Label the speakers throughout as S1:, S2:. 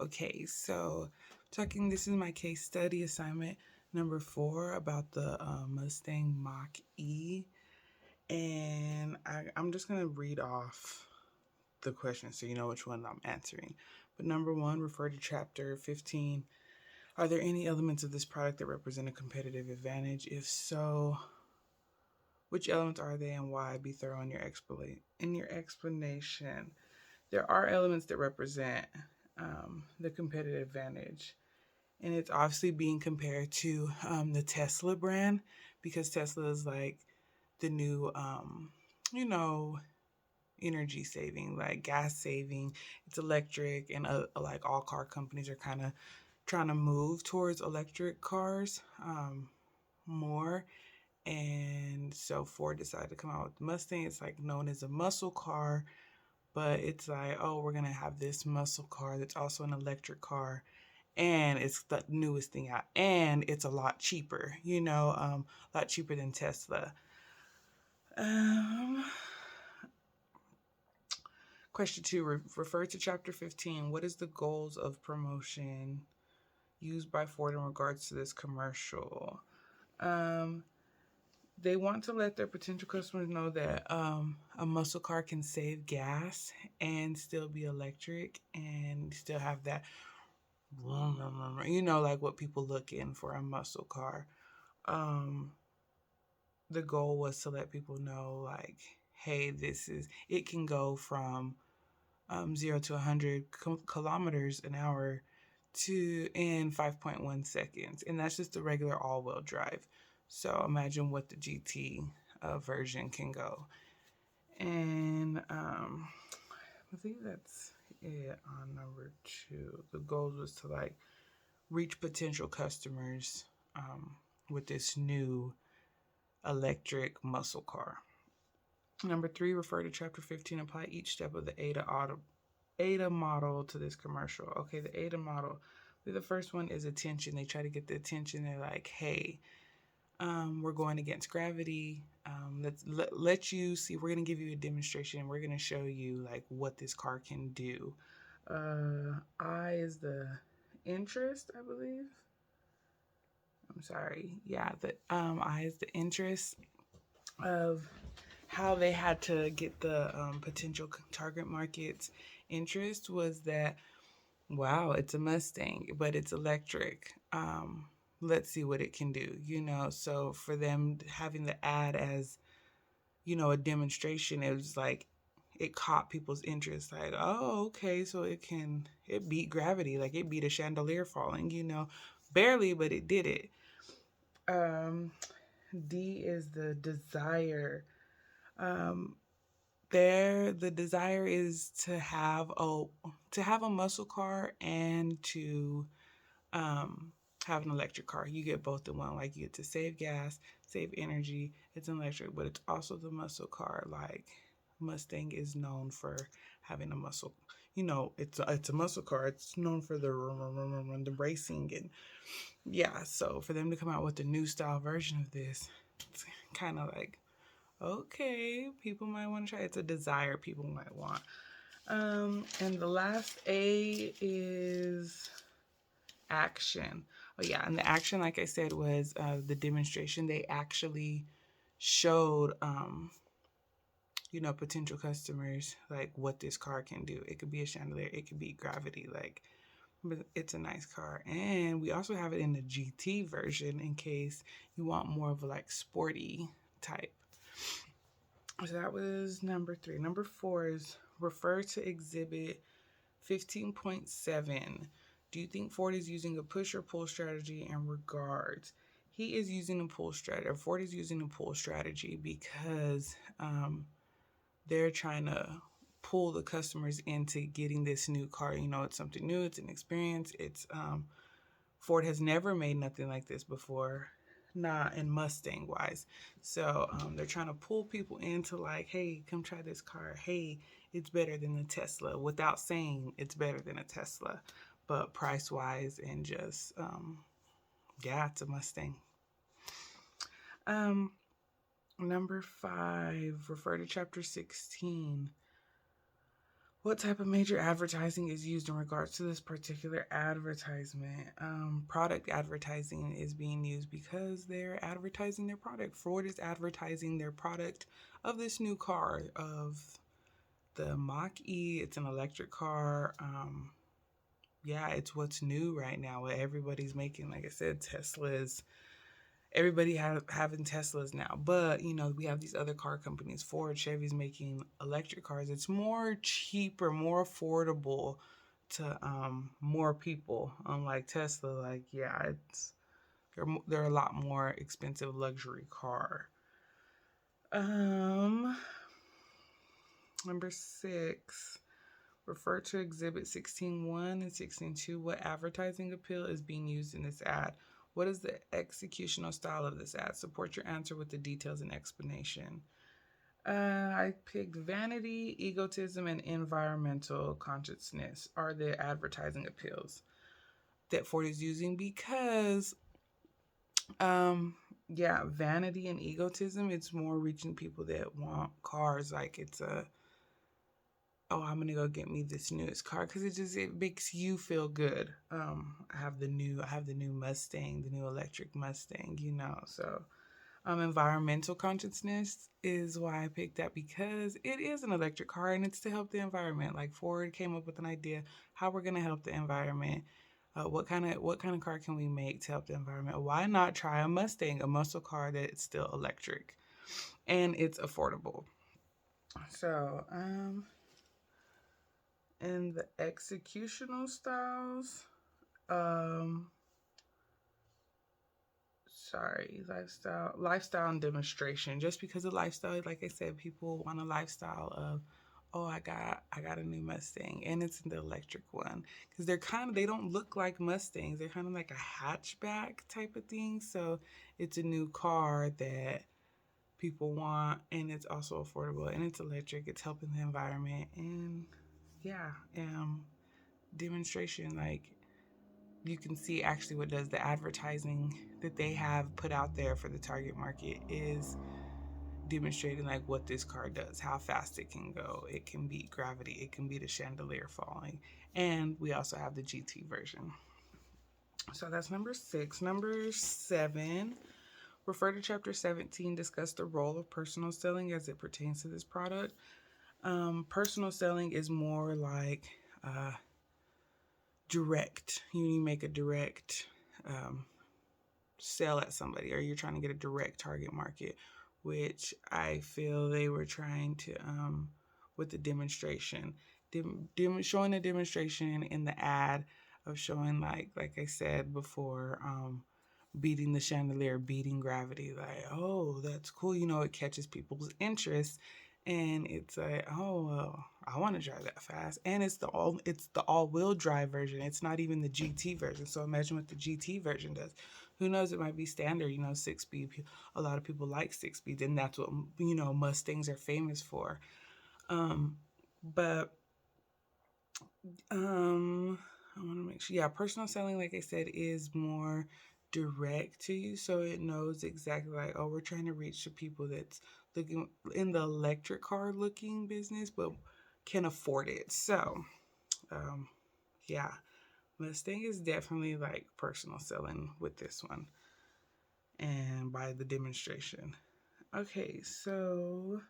S1: Okay, so this is my case study assignment number 4 about the Mustang Mach-E. And I'm just going to read off the question so you know which one I'm answering. But number 1, refer to chapter 15. Are there any elements of this product that represent a competitive advantage? If so, which elements are they and why? Be thorough in your explanation. There are elements that represent the competitive advantage, and it's obviously being compared to the Tesla brand, because Tesla is like the new, you know, energy saving, like gas saving. It's electric, and like all car companies are kind of trying to move towards electric cars more. And so Ford decided to come out with the Mustang. It's like known as a muscle car, but it's like, oh, we're gonna have this muscle car that's also an electric car, and it's the newest thing out, and it's a lot cheaper, a lot cheaper than Tesla. Um, Question 2, refer to chapter 15. What is the goals of promotion used by Ford in regards to this commercial? They want to let their potential customers know that a muscle car can save gas and still be electric and still have that, like what people look in for a muscle car. The goal was to let people know, like, hey, it can go from 0 to 100 kilometers an hour in 5.1 seconds. And that's just a regular all-wheel drive. So imagine what the GT version can go. And I think that's it on number 2. The goal was to like reach potential customers with this new electric muscle car. Number 3, refer to chapter 15. Apply each step of the ADA model to this commercial. Okay, the ADA model. The first one is attention. They try to get the attention. They're like, hey, we're going against gravity. Let you see. We're going to give you a demonstration. We're going to show you like what this car can do. I is the interest, I believe. I'm sorry. Yeah, the I is the interest of how they had to get the potential target market's interest was that, wow, it's a Mustang, but it's electric. Let's see what it can do, So for them having the ad as, a demonstration, it was like it caught people's interest. Like, oh, okay, so it beat gravity, like it beat a chandelier falling, barely, but it did it. D is the desire. The desire is to have a muscle car and to have an electric car. You get both in one. Like you get to save gas, save energy. It's an electric, but it's also the muscle car. Like Mustang is known for having a muscle. It's a muscle car. It's known for the racing, and yeah. So for them to come out with a new style version of this, it's kind of like, okay, people might want to try. It's a desire people might want. And the last A is action. Oh yeah, and the action, like I said, was the demonstration. They actually showed, potential customers like what this car can do. It could be a chandelier, it could be gravity, like, but it's a nice car. And we also have it in the GT version in case you want more of a like sporty type. So that was number 3. Number 4 is refer to exhibit 15.7. Do you think Ford is using a push or pull strategy in regards? He is using a pull strategy, or Ford is using a pull strategy because they're trying to pull the customers into getting this new car. It's something new, it's an experience. It's Ford has never made nothing like this before, not in Mustang wise. So they're trying to pull people into like, hey, come try this car. Hey, it's better than a Tesla, without saying it's better than a Tesla, but price wise and just, yeah, it's a Mustang. Number 5, refer to chapter 16. What type of major advertising is used in regards to this particular advertisement? Product advertising is being used because they're advertising their product. Ford is advertising their product of this new car, of the Mach-E. It's an electric car. Yeah, it's what's new right now. What everybody's making, like I said, Teslas. Everybody having Teslas now, but we have these other car companies. Ford, Chevy's making electric cars. It's more cheaper, more affordable to more people. Unlike Tesla, like yeah, they're a lot more expensive luxury car. Number 6. Refer to Exhibit 16.1 and 16.2. What advertising appeal is being used in this ad? What is the executional style of this ad? Support your answer with the details and explanation. I picked vanity, egotism, and environmental consciousness are the advertising appeals that Ford is using because, yeah, vanity and egotism, it's more reaching people that want cars. Like it's oh, I'm gonna go get me this newest car because it makes you feel good. I have the new Mustang, the new electric Mustang, So, environmental consciousness is why I picked that because it is an electric car and it's to help the environment. Like Ford came up with an idea how we're gonna help the environment. What kind of car can we make to help the environment? Why not try a Mustang, a muscle car that's still electric, and it's affordable. So, and the executional styles, um lifestyle and demonstration. Just because of lifestyle, like I said, people want a lifestyle of, oh, I got a new Mustang and it's the electric one because they don't look like Mustangs. They're kind of like a hatchback type of thing. So it's a new car that people want, and it's also affordable, and it's electric. It's helping the environment. And yeah, demonstration, like you can see actually what does the advertising that they have put out there for the target market is demonstrating like what this car does, how fast it can go. It can beat gravity, it can beat a chandelier falling. And we also have the GT version. So that's number 6. Number 7, refer to chapter 17, discuss the role of personal selling as it pertains to this product. Personal selling is more like direct. You make a direct sell at somebody, or you're trying to get a direct target market, which I feel they were trying to with the demonstration, showing a demonstration in the ad of showing like I said before, beating the chandelier, beating gravity. Like, oh, that's cool. It catches people's interest. And it's like, oh well, I want to drive that fast. And it's the all-wheel drive version. It's not even the GT version. So imagine what the GT version does. Who knows? It might be standard, 6-speed. A lot of people like 6-speed, and that's what Mustangs are famous for. But I want to make sure. Yeah, personal selling, like I said, is more direct to you, so it knows exactly like, oh, we're trying to reach the people that's looking in the electric car looking business, but can afford it. So, yeah, Mustang is definitely like personal selling with this one, and by the demonstration. Okay, so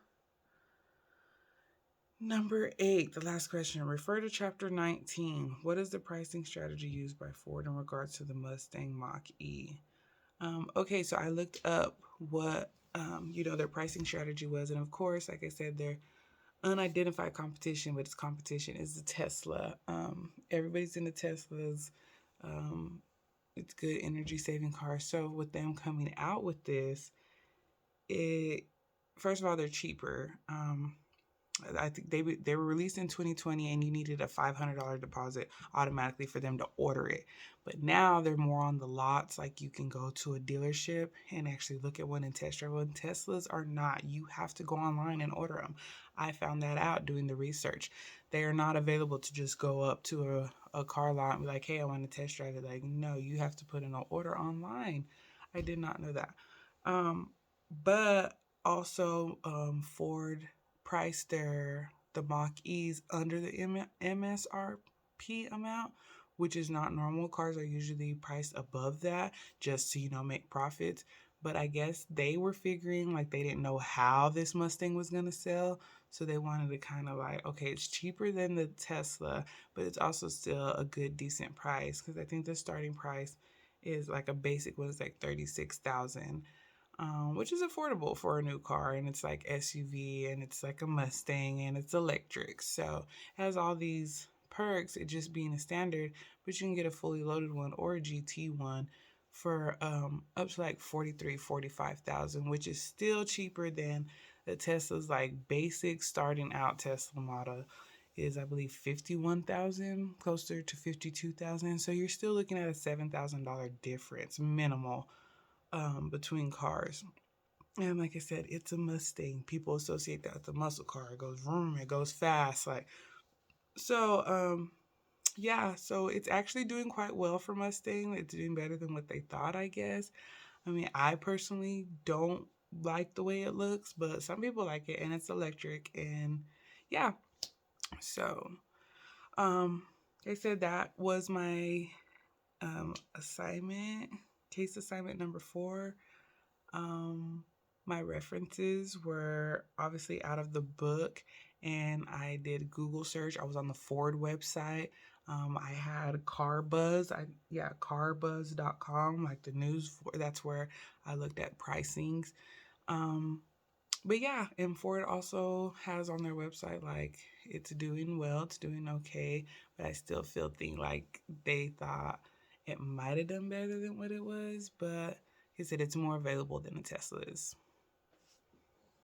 S1: number 8, the last question. Refer to chapter 19. What is the pricing strategy used by Ford in regards to the Mustang Mach-E? Okay, so I looked up what their pricing strategy was, and of course, like I said, their unidentified competition, but its competition is the Tesla. Everybody's in the Teslas. It's good energy saving cars. So with them coming out with this, first of all, they're cheaper. I think they were released in 2020, and you needed a $500 deposit automatically for them to order it. But now they're more on the lots. Like you can go to a dealership and actually look at one and test drive one. Teslas are not. You have to go online and order them. I found that out doing the research. They are not available to just go up to a car lot and be like, hey, I want to test drive it. Like, no, you have to put in an order online. I did not know that. But also, Ford priced their the Mach-E's under the MSRP amount, which is not normal. Cars are usually priced above that just to, make profits. But I guess they were figuring like they didn't know how this Mustang was going to sell. So they wanted to kind of like, okay, it's cheaper than the Tesla, but it's also still a good, decent price. Because I think the starting price is like a basic one is like 36,000, which is affordable for a new car, and it's like SUV, and it's like a Mustang, and it's electric, so it has all these perks. It just being a standard, but you can get a fully loaded one or a GT one for up to like 43, 45,000, which is still cheaper than the Tesla's like basic starting out Tesla model is, I believe, 51,000, closer to 52,000. So you're still looking at a $7,000 difference minimal between cars. And like I said, it's a Mustang. People associate that with a muscle car. It goes vroom, it goes fast. Yeah, so it's actually doing quite well for Mustang. It's doing better than what they thought, I guess. I mean, I personally don't like the way it looks, but some people like it, and it's electric. And yeah, so they said that was my assignment, case assignment number 4. Um, my references were obviously out of the book, and I did Google search. I was on the Ford website. I had Car Buzz. Carbuzz.com, like the news. That's where I looked at pricings. But yeah, and Ford also has on their website like it's doing well, it's doing okay, but I still think like they thought it might have done better than what it was. But he said it's more available than the Tesla is.